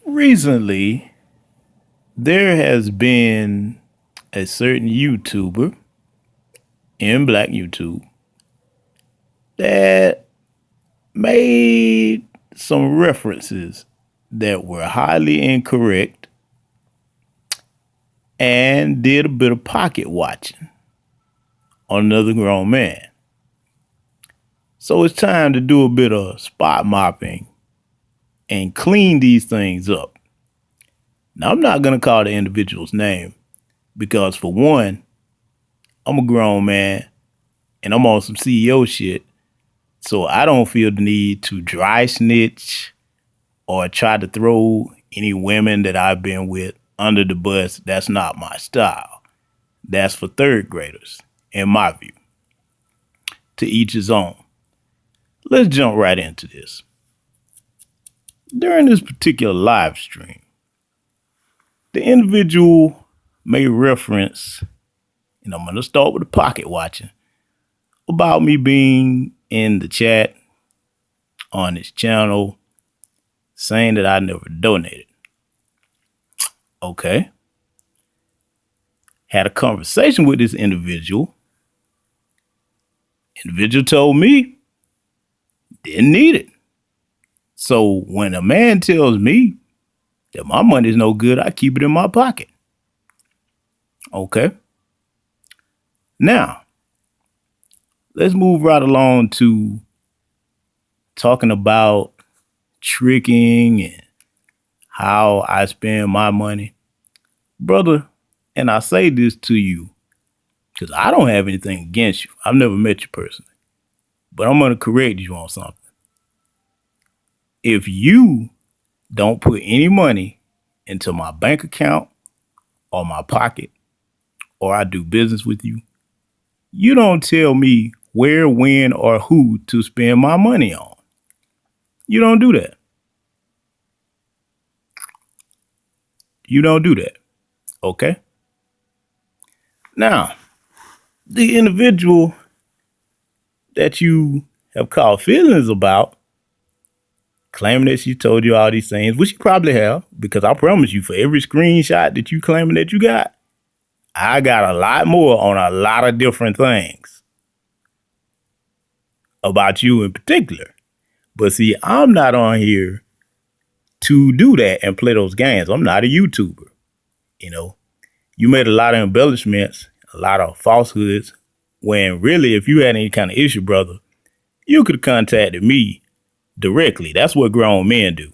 Recently, there has been a certain YouTuber in Black YouTube that made some references that were highly incorrect and did a bit of pocket watching on another grown man. So it's time to do a bit of spot mopping and clean these things up. Now, I'm not going to call the individual's name because, for one, I'm a grown man and I'm on some CEO shit. So I don't feel the need to dry snitch or try to throw any women that I've been with under the bus. That's not my style. That's for third graders, in my view. To each his own. Let's jump right into this. During this particular live stream, the individual made reference, and I'm going to start with the pocket watching, about me being in the chat on his channel saying that I never donated. Okay. Had a conversation with this individual. Individual told me didn't need it. So when a man tells me that my money is no good, I keep it in my pocket. Okay. Now, let's move right along to talking about tricking and how I spend my money. Brother, and I say this to you because I don't have anything against you. I've never met you personally. But I'm going to correct you on something. If you don't put any money into my bank account or my pocket, or I do business with you, you don't tell me where, when, or who to spend my money on. You don't do that. You don't do that. Okay? Now, the individual that you have caught feelings about, claiming that she told you all these things, which you probably have, because I promise you, for every screenshot that you claiming that you got, I got a lot more on a lot of different things about you in particular. But see, I'm not on here to do that and play those games. I'm not a YouTuber. You know, you made a lot of embellishments, a lot of falsehoods, when really, if you had any kind of issue, brother, you could have contacted me directly. That's what grown men do.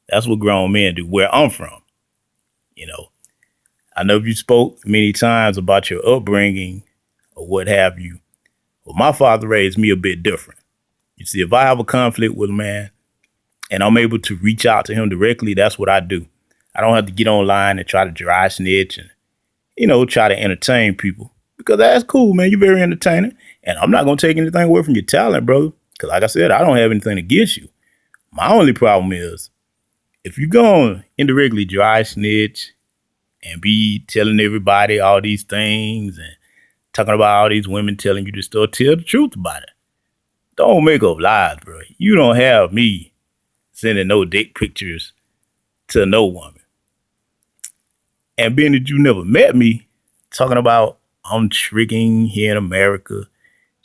That's what grown men do, where I'm from. You know, I know you spoke many times about your upbringing or what have you. Well, my father raised me a bit different. You see, if I have a conflict with a man and I'm able to reach out to him directly, that's what I do. I don't have to get online and try to dry snitch and, try to entertain people, because that's cool, man. You're very entertaining. And I'm not going to take anything away from your talent, brother. Because like I said, I don't have anything against you. My only problem is if you're going to indirectly dry snitch and be telling everybody all these things and talking about all these women telling you to still tell the truth about it. Don't make up lies, bro. You don't have me sending no dick pictures to no woman. And being that you never met me, talking about I'm tricking here in America,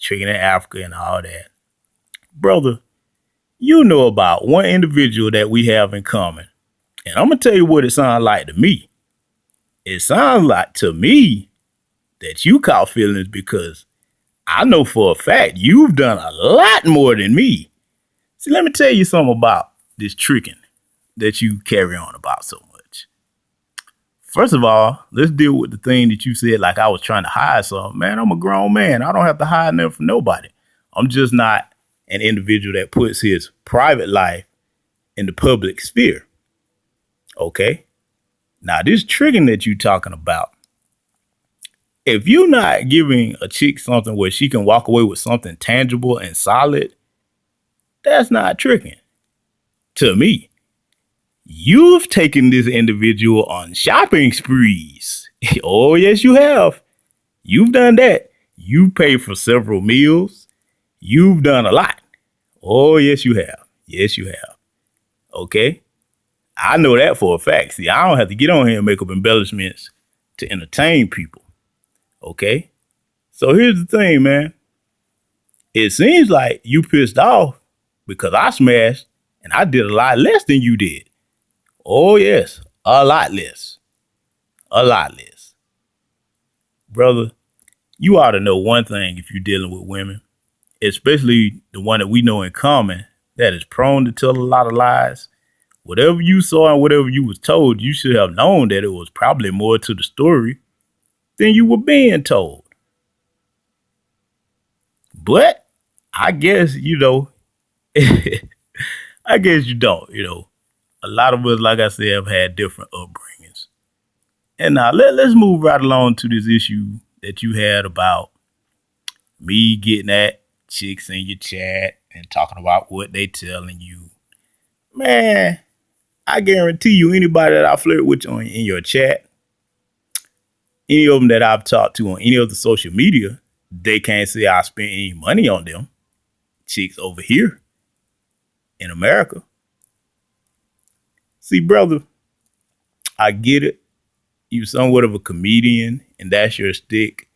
tricking in Africa and all that. Brother, you know about one individual that we have in common. And I'm going to tell you what it sounds like to me. It sounds like to me that you caught feelings because I know for a fact you've done a lot more than me. See, let me tell you something about this tricking that you carry on about so much. First of all, let's deal with the thing that you said like I was trying to hide something. Man, I'm a grown man. I don't have to hide nothing from nobody. I'm just not an individual that puts his private life in the public sphere. Okay? Now, this tricking that you're talking about, if you're not giving a chick something where she can walk away with something tangible and solid, that's not tricking. To me, you've taken this individual on shopping sprees. Oh, yes, you have. You've done that. You paid for several meals. You've done a lot. Oh, yes, you have. Yes, you have. Okay. I know that for a fact. See, I don't have to get on here and make up embellishments to entertain people. Okay? So here's the thing, man. It seems like you pissed off because I smashed and I did a lot less than you did. Oh, yes. A lot less. A lot less. Brother, you ought to know one thing if you're dealing with women, especially the one that we know in common that is prone to tell a lot of lies. Whatever you saw and whatever you was told, you should have known that it was probably more to the story than you were being told. But I guess, I guess you don't, A lot of us, like I said, have had different upbringings. And now let's move right along to this issue that you had about me getting at chicks in your chat and talking about what they telling you. Man, I guarantee you anybody that I flirt with in your chat, any of them that I've talked to on any of the social media, they can't say I spent any money on them. Chicks over here in America. See, brother, I get it. You somewhat of a comedian and that's your stick.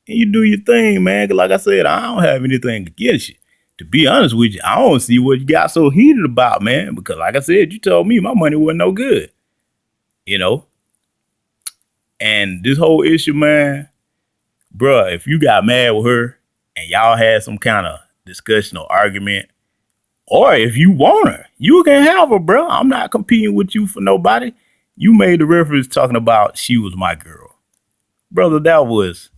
And you do your thing, man. Cause like I said, I don't have anything against you. To be honest with you, I don't see what you got so heated about, man. Because like I said, you told me my money wasn't no good. And this whole issue, man, bruh, if you got mad with her and y'all had some kind of discussion or argument, or if you want her, you can have her, bro. I'm not competing with you for nobody. You made the reference talking about she was my girl. Brother, that was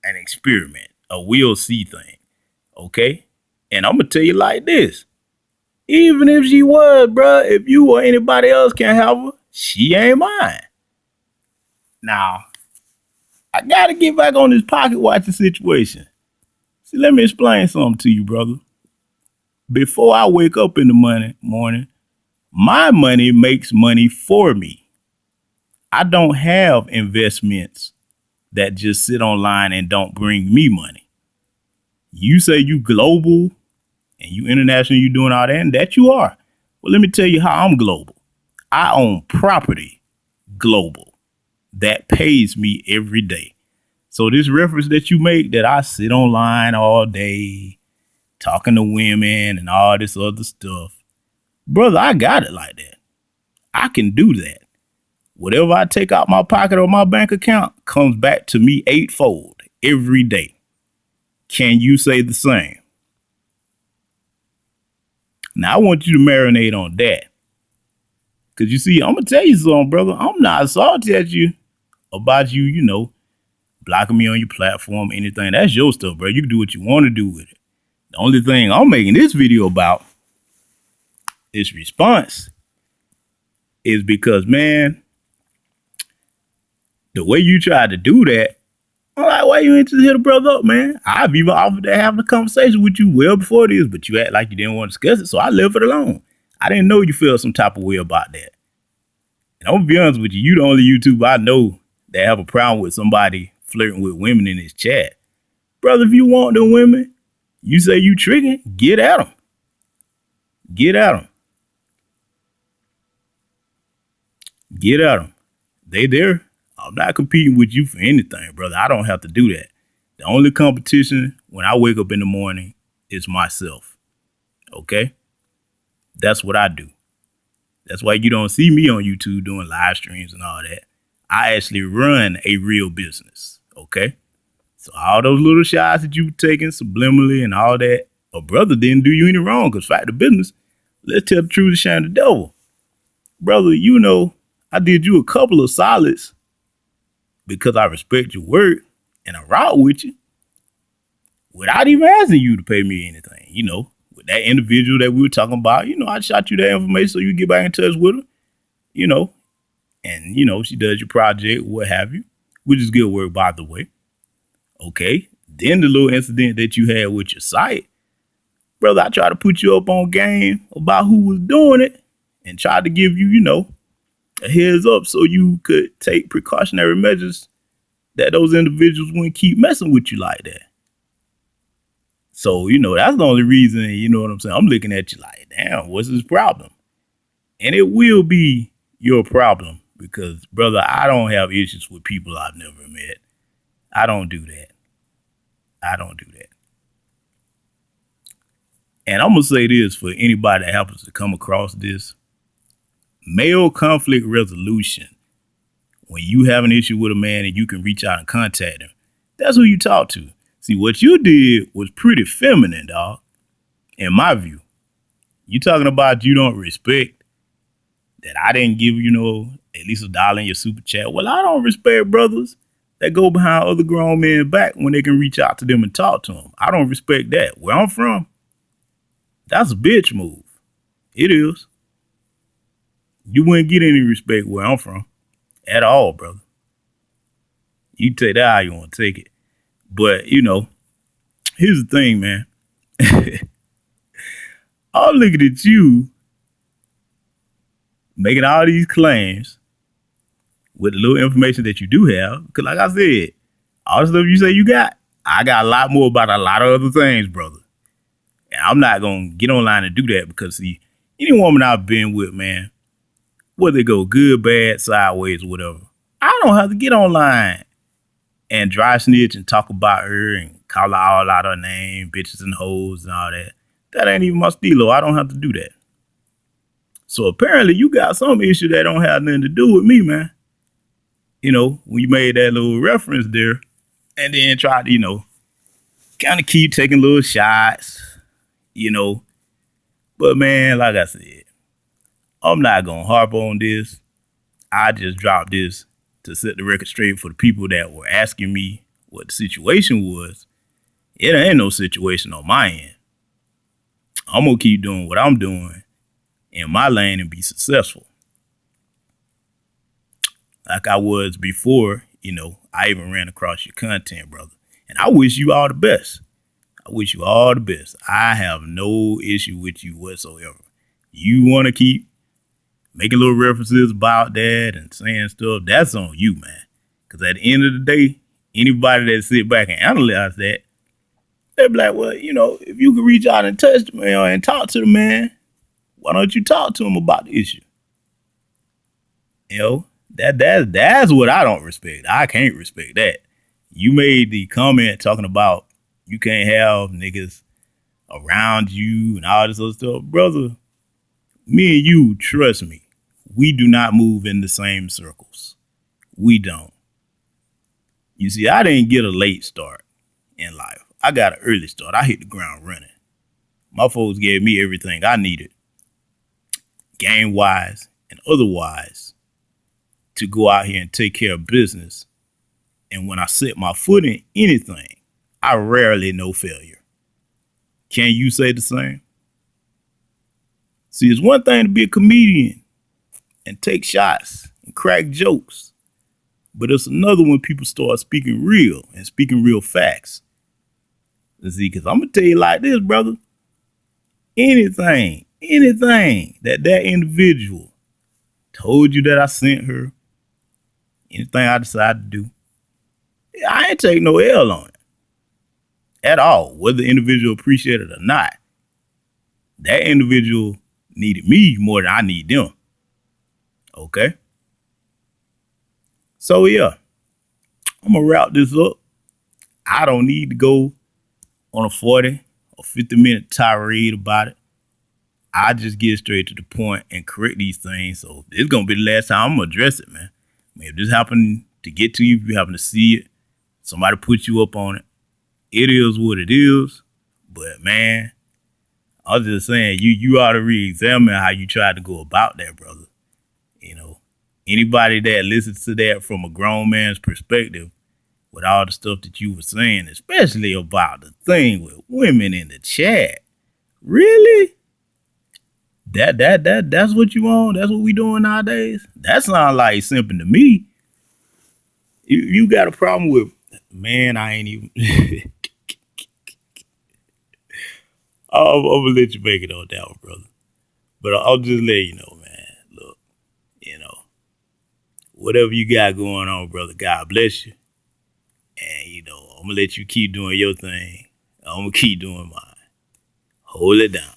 an experiment, a we'll see thing, okay? And I'm going to tell you like this. Even if she was, bro, if you or anybody else can have her, she ain't mine. Now, I got to get back on this pocket watching situation. See, let me explain something to you, brother. Before I wake up in the morning, my money makes money for me. I don't have investments that just sit online and don't bring me money. You say you global and you international, you doing all that, and that you are. Well, let me tell you how I'm global. I own property global that pays me every day. So this reference that you make that I sit online all day talking to women and all this other stuff, brother, I got it like that. I can do that. Whatever I take out my pocket or my bank account comes back to me eightfold every day. Can you say the same? Now, I want you to marinate on that. Because you see, I'm going to tell you something, brother. I'm not salty at you about you, blocking me on your platform, anything. That's your stuff, bro. You can do what you want to do with it. The only thing I'm making this video about, this response, is because, man, the way you tried to do that, I'm like, why you ain't just hit a brother up, man? I've even offered to have a conversation with you well before this, but you act like you didn't want to discuss it, so I left it alone. I didn't know you felt some type of way about that. And I'm gonna be honest with you, you the only YouTuber I know that have a problem with somebody flirting with women in his chat. Brother, if you want them women, you say you tricking, get at them. Get at them. Get at them. They there. I'm not competing with you for anything, brother. I don't have to do that. The only competition when I wake up in the morning is myself. Okay? That's what I do. That's why you don't see me on YouTube doing live streams and all that. I actually run a real business. Okay? So all those little shots that you were taking subliminally and all that, a brother didn't do you any wrong, because fact of business, let's tell the truth and shame the devil. Brother, I did you a couple of solids because I respect your work and I rock with you without even asking you to pay me anything. With that individual that we were talking about, I shot you that information so you get back in touch with her, and, she does your project, what have you, which is good work, by the way. Okay. Then the little incident that you had with your site, brother, I tried to put you up on game about who was doing it and tried to give you, a heads up so you could take precautionary measures that those individuals wouldn't keep messing with you like that. So, that's the only reason, you know what I'm saying? I'm looking at you like, damn, what's his problem? And it will be your problem because, brother, I don't have issues with people I've never met. I don't do that. I don't do that. And I'm going to say this for anybody that happens to come across this. Male conflict resolution. When you have an issue with a man and you can reach out and contact him, that's who you talk to. See, what you did was pretty feminine, dog, in my view. You talking about you don't respect that I didn't give you, at least $1 in your super chat. Well, I don't respect brothers that go behind other grown men back when they can reach out to them and talk to them. I don't respect that. Where I'm from, that's a bitch move. It is. You wouldn't get any respect where I'm from at all, brother. You take that how you want to take it. But, here's the thing, man. I'm looking at you making all these claims with the little information that you do have. Because like I said, all the stuff you say you got, I got a lot more about a lot of other things, brother. And I'm not going to get online and do that because, see, any woman I've been with, man, whether they go good, bad, sideways, whatever, I don't have to get online and dry snitch and talk about her and call her all out her name, bitches and hoes and all that. That ain't even my stilo. I don't have to do that. So apparently you got some issue that don't have nothing to do with me, man. When you made that little reference there and then tried to, kind of keep taking little shots, But man, like I said, I'm not going to harp on this. I just dropped this to set the record straight for the people that were asking me what the situation was. It ain't no situation on my end. I'm going to keep doing what I'm doing in my lane and be successful. Like I was before, I even ran across your content, brother. And I wish you all the best. I wish you all the best. I have no issue with you whatsoever. You want to keep making little references about that and saying stuff, that's on you, man. Because at the end of the day, anybody that sit back and analyze that, they'll be like, well, if you could reach out and touch the man and talk to the man, why don't you talk to him about the issue? That's what I don't respect. I can't respect that. You made the comment talking about you can't have niggas around you and all this other stuff. Brother, me and you, trust me, we do not move in the same circles. We don't. You see, I didn't get a late start in life. I got an early start. I hit the ground running. My folks gave me everything I needed, game-wise and otherwise, to go out here and take care of business. And when I set my foot in anything, I rarely know failure. Can you say the same? See, it's one thing to be a comedian and take shots and crack jokes, but it's another when people start speaking real and speaking real facts. See, because I'm going to tell you like this, brother. Anything that individual told you that I sent her, anything I decided to do, I ain't take no L on it at all, whether the individual appreciated it or not. That individual needed me more than I need them. Okay? So yeah, I'm going to wrap this up. I don't need to go on a 40 or 50-minute tirade about it. I just get straight to the point and correct these things. So this is going to be the last time I'm going to address it, man. I mean, if this happened to get to you, if you happen to see it, somebody put you up on it, it is what it is. But man, I was just saying, you ought to re-examine how you tried to go about that, brother. Anybody that listens to that from a grown man's perspective, with all the stuff that you were saying, especially about the thing with women in the chat, really? That's what you want? That's what we doing nowadays? That sounds like simping to me. You got a problem with, man, I ain't even... I'm going to let you make it on that one, brother. But I'll just let you know, man. Look, whatever you got going on, brother, God bless you. And, I'm going to let you keep doing your thing. I'm going to keep doing mine. Hold it down.